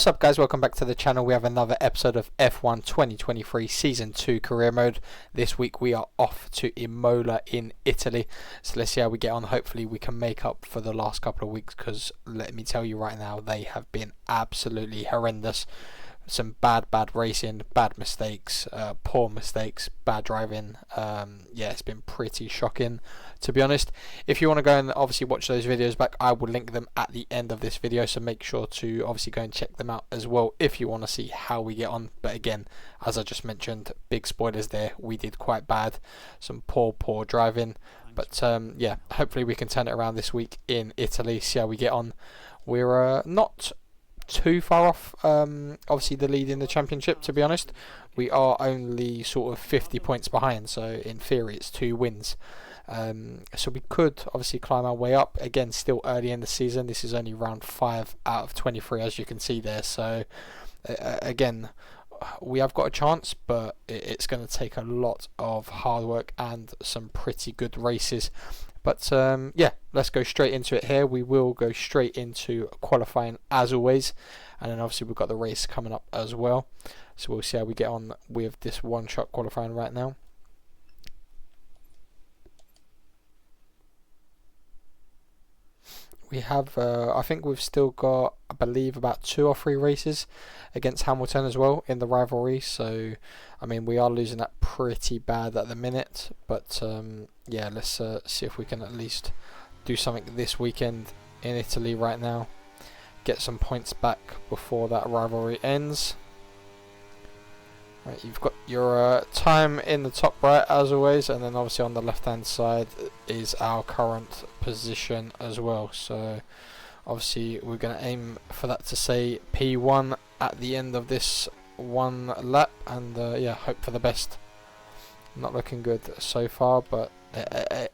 What's up guys, welcome back to the channel. We have another episode of F1 2023 Season 2 Career Mode. This week we are off to Imola in Italy. So let's see how we get on. Hopefully we can make up for the last couple of weeks, because let me tell you right now, they have been absolutely horrendous. Some bad racing, bad mistakes, poor mistakes, bad driving. Yeah, it's been pretty shocking, to be honest. If you want to go and obviously watch those videos back, I will link them at the end of this video, so make sure to obviously go and check them out as well if you want to see how we get on. But again, as I just mentioned, big spoilers there, we did quite bad, some poor driving. But yeah, hopefully we can turn it around this week in Italy, see how we get on. We're not too far off obviously the lead in the championship, to be honest. We are only sort of 50 points behind, so in theory it's 2 wins. So we could obviously climb our way up. Again, still early in the season. This is only round 5 out of 23, as you can see there. So again, we have got a chance, but it's going to take a lot of hard work and some pretty good races. But yeah, let's go straight into it here. We will go straight into qualifying as always, and then obviously we've got the race coming up as well. So we'll see how we get on with this one-shot qualifying right now. We have, I think we've still got, I believe, about 2 or 3 races against Hamilton as well in the rivalry. So, I mean, we are losing that pretty bad at the minute. But, yeah, let's see if we can at least do something this weekend in Italy right now. Get some points back before that rivalry ends. Right, you've got your time in the top right as always, and then obviously on the left hand side is our current position as well. So obviously we're going to aim for that to say P1 at the end of this one lap, and yeah, hope for the best. Not looking good so far, but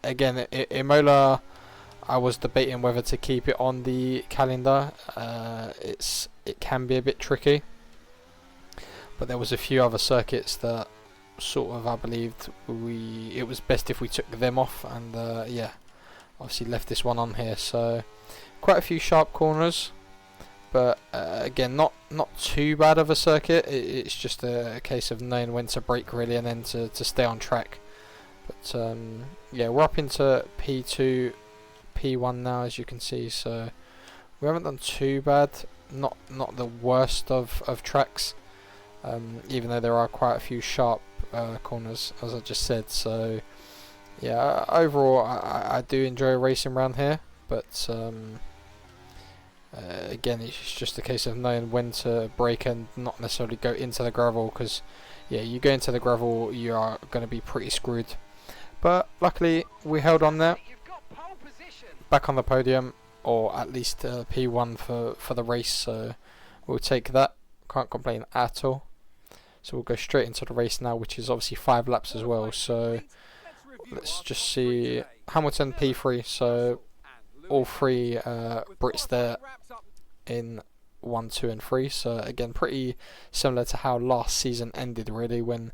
again, Imola, I was debating whether to keep it on the calendar. It can be a bit tricky. But there was a few other circuits that sort of, I believed it was best if we took them off, and yeah, obviously left this one on here. So quite a few sharp corners, but again, not too bad of a circuit. It's just a case of knowing when to brake really, and then to stay on track. But yeah, we're up into P2, P1 now, as you can see. So we haven't done too bad. Not the worst of tracks. Even though there are quite a few sharp corners, as I just said. So yeah, overall I do enjoy racing around here, but again, it's just a case of knowing when to brake and not necessarily go into the gravel, because yeah, you go into the gravel, you are going to be pretty screwed. But luckily we held on there, back on the podium, or at least P1 for the race, so we'll take that. Can't complain at all. So we'll go straight into the race now, which is obviously 5 laps as well. So let's just see. Hamilton P3, so all 3 Brits there in 1, 2 and 3. So again, pretty similar to how last season ended really, when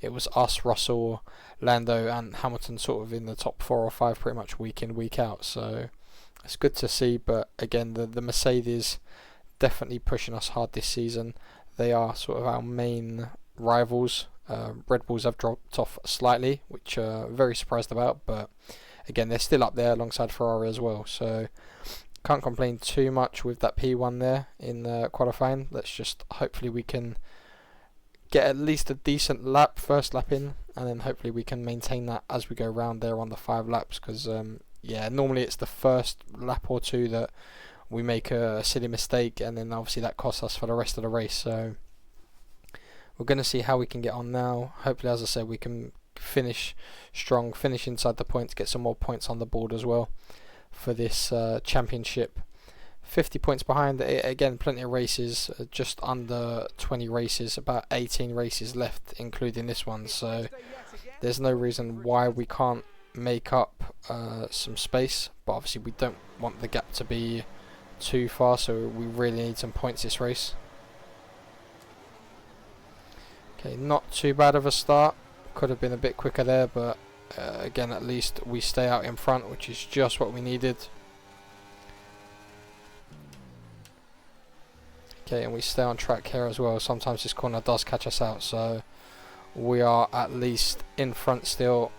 it was us, Russell, Lando and Hamilton sort of in the top 4 or 5 pretty much week in, week out. So it's good to see. But again, the Mercedes definitely pushing us hard this season. They are sort of our main rivals. Red Bulls have dropped off slightly, which very surprised about, but again, they're still up there alongside Ferrari as well. So can't complain too much with that P1 there in qualifying. Let's just hopefully we can get at least a decent lap, first lap in, and then hopefully we can maintain that as we go around there on the 5 laps, because yeah, normally it's the first lap or 2 that we make a silly mistake, and then obviously that costs us for the rest of the race. So we're going to see how we can get on now. Hopefully, as I said, we can finish strong, finish inside the points, get some more points on the board as well for this championship. 50 points behind, again, plenty of races, just under 20 races, about 18 races left including this one. So there's no reason why we can't make up some space, but obviously we don't want the gap to be too far, so we really need some points this race. Okay, not too bad of a start, could have been a bit quicker there, but again, at least we stay out in front, which is just what we needed. Okay, and we stay on track here as well. Sometimes this corner does catch us out, so we are at least in front still.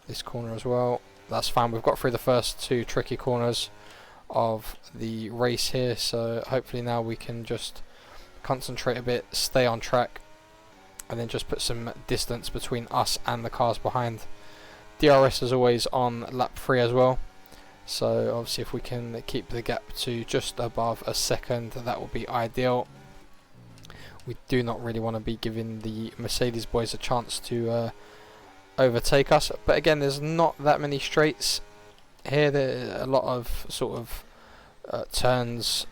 This corner as well. That's fine. We've got through the first 2 tricky corners of the race here, so hopefully now we can just concentrate a bit, stay on track, and then just put some distance between us and the cars behind. DRS is always on lap 3 as well, so obviously if we can keep the gap to just above a second, that will be ideal. We do not really want to be giving the Mercedes boys a chance to overtake us, but again, there's not that many straights here. There are a lot of sort of turns,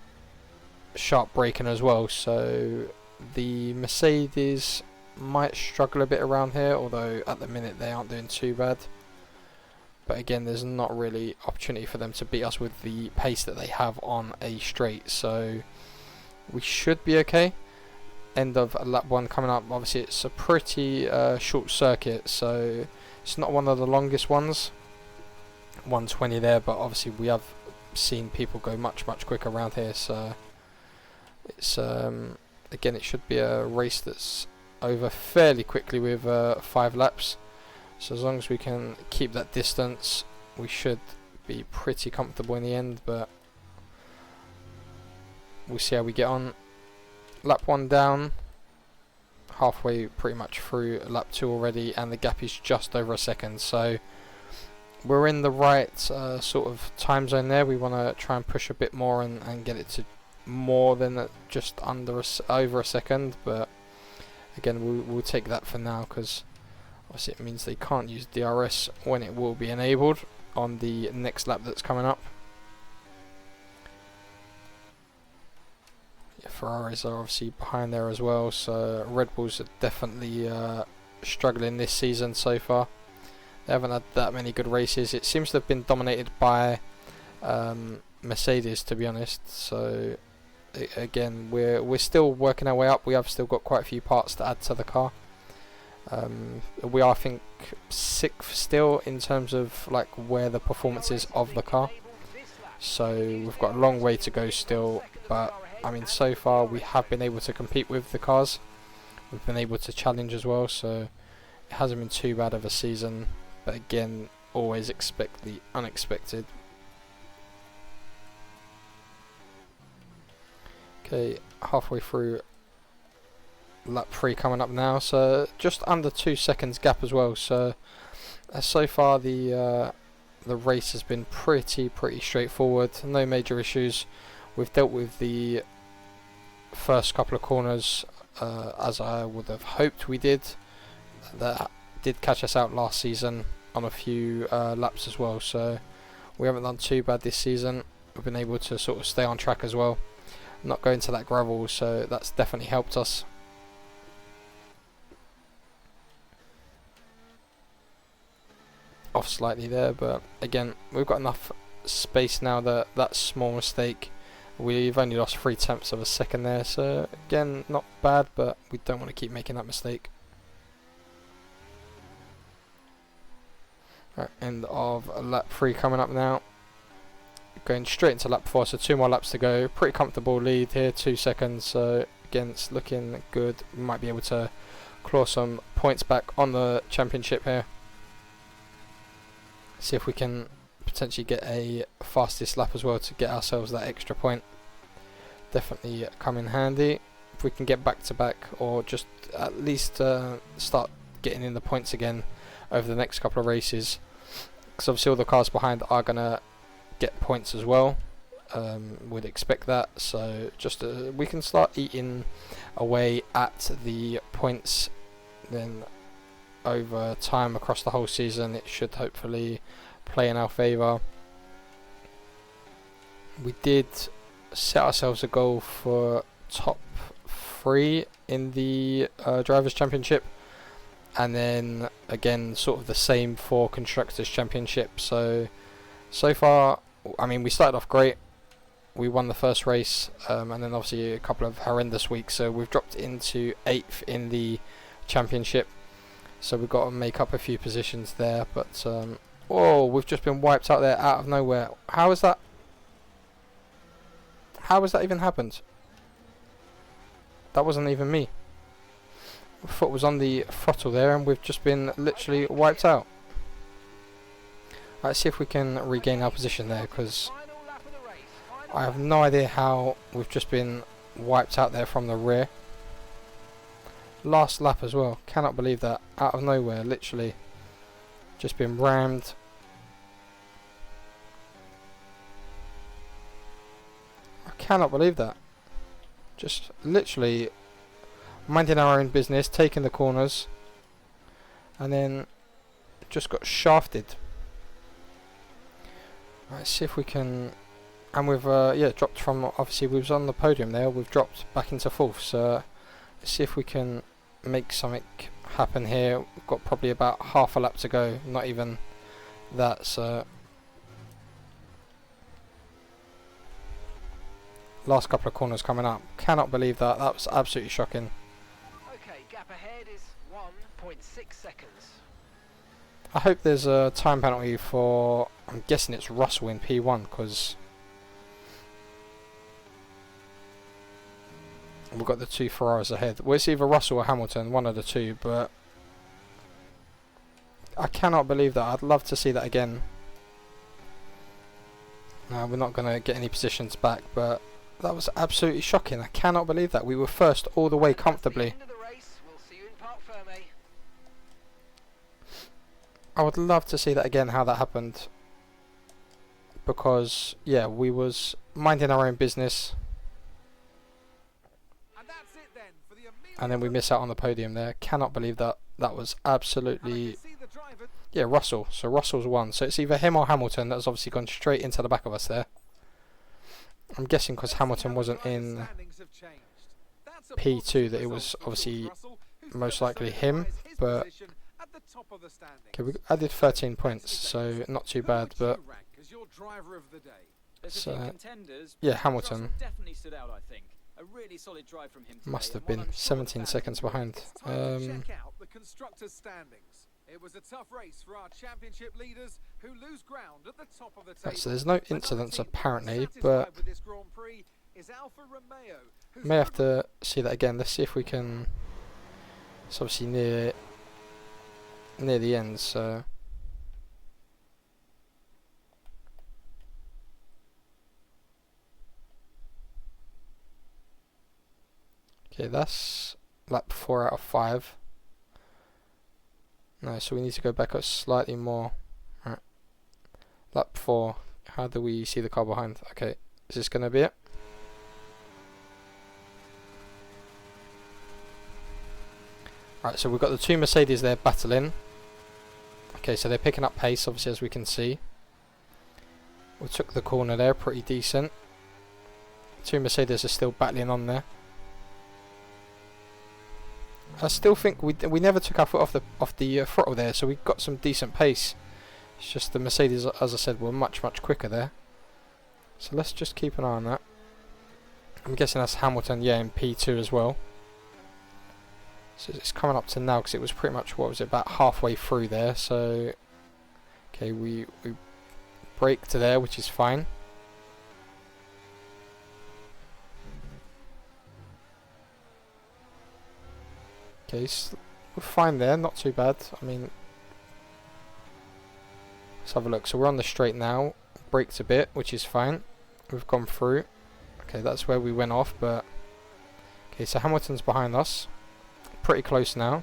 sharp braking as well, so the Mercedes might struggle a bit around here, although at the minute they aren't doing too bad. But again, there's not really opportunity for them to beat us with the pace that they have on a straight, so we should be okay. End of lap 1 coming up. Obviously it's a pretty short circuit, so it's not one of the longest ones, 120 there, but obviously we have seen people go much quicker around here, so it's again, it should be a race that's over fairly quickly with 5 laps. So as long as we can keep that distance, we should be pretty comfortable in the end, but we'll see how we get on. Lap 1 down, halfway pretty much through lap 2 already, and the gap is just over a second, so we're in the right sort of time zone there. We want to try and push a bit more and get it to more than just over a second, but again, we'll take that for now, because obviously it means they can't use DRS when it will be enabled on the next lap that's coming up. Yeah, Ferraris are obviously behind there as well, so Red Bulls are definitely struggling this season so far. They haven't had that many good races. It seems to have been dominated by Mercedes, to be honest, so again, we're still working our way up. We have still got quite a few parts to add to the car. We are, I think, 6th still in terms of like where the performance is of the car, so we've got a long way to go still, but I mean, so far we have been able to compete with the cars. We've been able to challenge as well, so it hasn't been too bad of a season, but again, always expect the unexpected. Okay, halfway through lap 3 coming up now, so just under 2 seconds gap as well, so so far the race has been pretty straightforward, no major issues. We've dealt with the first couple of corners as I would have hoped we did. That did catch us out last season on a few laps as well, so we haven't done too bad this season. We've been able to sort of stay on track as well, not go into that gravel, so that's definitely helped us. Off slightly there, but again, we've got enough space now that that small mistake, we've only lost 3/10 of a second there, so again, not bad, but we don't want to keep making that mistake. Right, end of lap 3 coming up now, going straight into lap 4, so 2 more laps to go. Pretty comfortable lead here, 2 seconds, so again, it's looking good. We might be able to claw some points back on the championship here. See if we can potentially get a fastest lap as well to get ourselves that extra point. Definitely come in handy if we can get back to back, or just at least start getting in the points again over the next couple of races, because obviously all the cars behind are going to get points as well. Would expect that, so just we can start eating away at the points, then over time across the whole season it should hopefully play in our favour. We did set ourselves a goal for top 3 in the Drivers' Championship, and then again sort of the same for Constructors' Championship. So far, I mean, we started off great. We won the first race, and then obviously a couple of horrendous weeks, so we've dropped into 8th in the championship. So we've got to make up a few positions there, but oh, we've just been wiped out there out of nowhere. How is that? How has that even happened? That wasn't even me. My foot was on the throttle there and we've just been literally wiped out. Let's see if we can regain our position there, because I have no idea how we've just been wiped out there from the rear. Last lap as well. Cannot believe that. Out of nowhere, literally. Just been rammed. I cannot believe that. Just literally minding our own business, taking the corners, and then just got shafted. Let's see if we can. And we've yeah, dropped from, obviously we was on the podium there, we've dropped back into fourth, so let's see if we can make something happen here. We've got probably about half a lap to go, not even that, so last couple of corners coming up. Cannot believe that. That was absolutely shocking. Okay, gap ahead is 1.6 seconds. I hope there's a time penalty for, I'm guessing it's Russell in P1, because we've got the two Ferraris ahead. Well, it's either Russell or Hamilton, one of the two, but I cannot believe that. I'd love to see that again. No, we're not going to get any positions back, but that was absolutely shocking. I cannot believe that. We were first all the way comfortably. I would love to see that again, how that happened. Because, yeah, we was minding our own business. And then we miss out on the podium there. Cannot believe that. That was absolutely... Yeah, Russell. So Russell's won. So it's either him or Hamilton that's obviously gone straight into the back of us there. I'm guessing because Hamilton wasn't in P2 that it was obviously most likely him. But okay, we added 13 points, so not too bad. But so yeah, Hamilton a really solid drive from him today, must have been 17 seconds behind. It was a tough race for our championship leaders who lose ground at the top of the table. Right, so there's no incidents apparently, but may have to see that again. Let's see if we can. It's obviously near the end, so. Okay, that's lap 4 out of 5. No, so we need to go back up slightly more. Right. Lap 4. How do we see the car behind? Okay, is this going to be it? Right, so we've got the two Mercedes there battling. Okay, so they're picking up pace, obviously, as we can see. We took the corner there, pretty decent. Two Mercedes are still battling on there. I still think we never took our foot off the throttle there, so we got some decent pace. It's just the Mercedes, as I said, were much quicker there. So let's just keep an eye on that. I'm guessing that's Hamilton, yeah, in P2 as well. So it's coming up to now because it was pretty much, what was it, about halfway through there. So okay, we brake to there, which is fine. Okay, so we're fine there, not too bad. I mean, let's have a look. So we're on the straight now, braked a bit, which is fine. We've gone through. Okay, that's where we went off, but okay, so Hamilton's behind us. Pretty close now.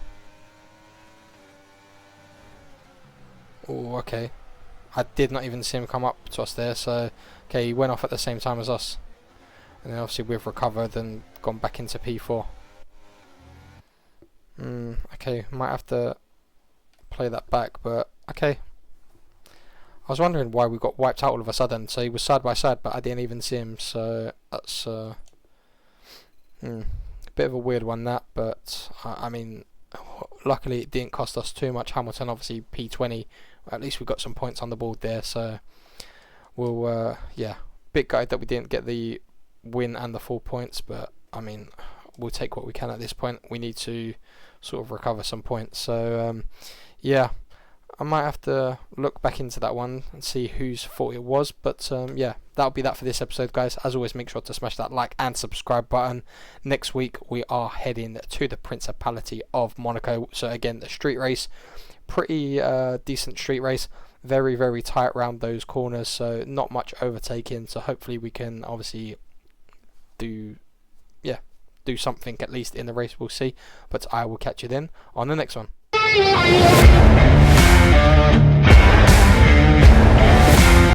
Oh, okay. I did not even see him come up to us there, so okay, he went off at the same time as us. And then obviously we've recovered and gone back into P4. Okay, might have to play that back, but okay. I was wondering why we got wiped out all of a sudden. So he was side by side, but I didn't even see him. So that's a bit of a weird one, that. But I mean, luckily it didn't cost us too much. Hamilton obviously P20. At least we got some points on the board there. So we'll yeah, bit gutted that we didn't get the win and the 4 points, but I mean, we'll take what we can at this point. We need to sort of recover some points. So yeah, I might have to look back into that one and see whose fault it was. But yeah, that'll be that for this episode, guys. As always, make sure to smash that like and subscribe button. Next week we are heading to the Principality of Monaco. So again, the street race, pretty decent street race. Very, very tight around those corners, so not much overtaking. So hopefully we can obviously do something at least in the race. We'll see. But I will catch you then on the next one.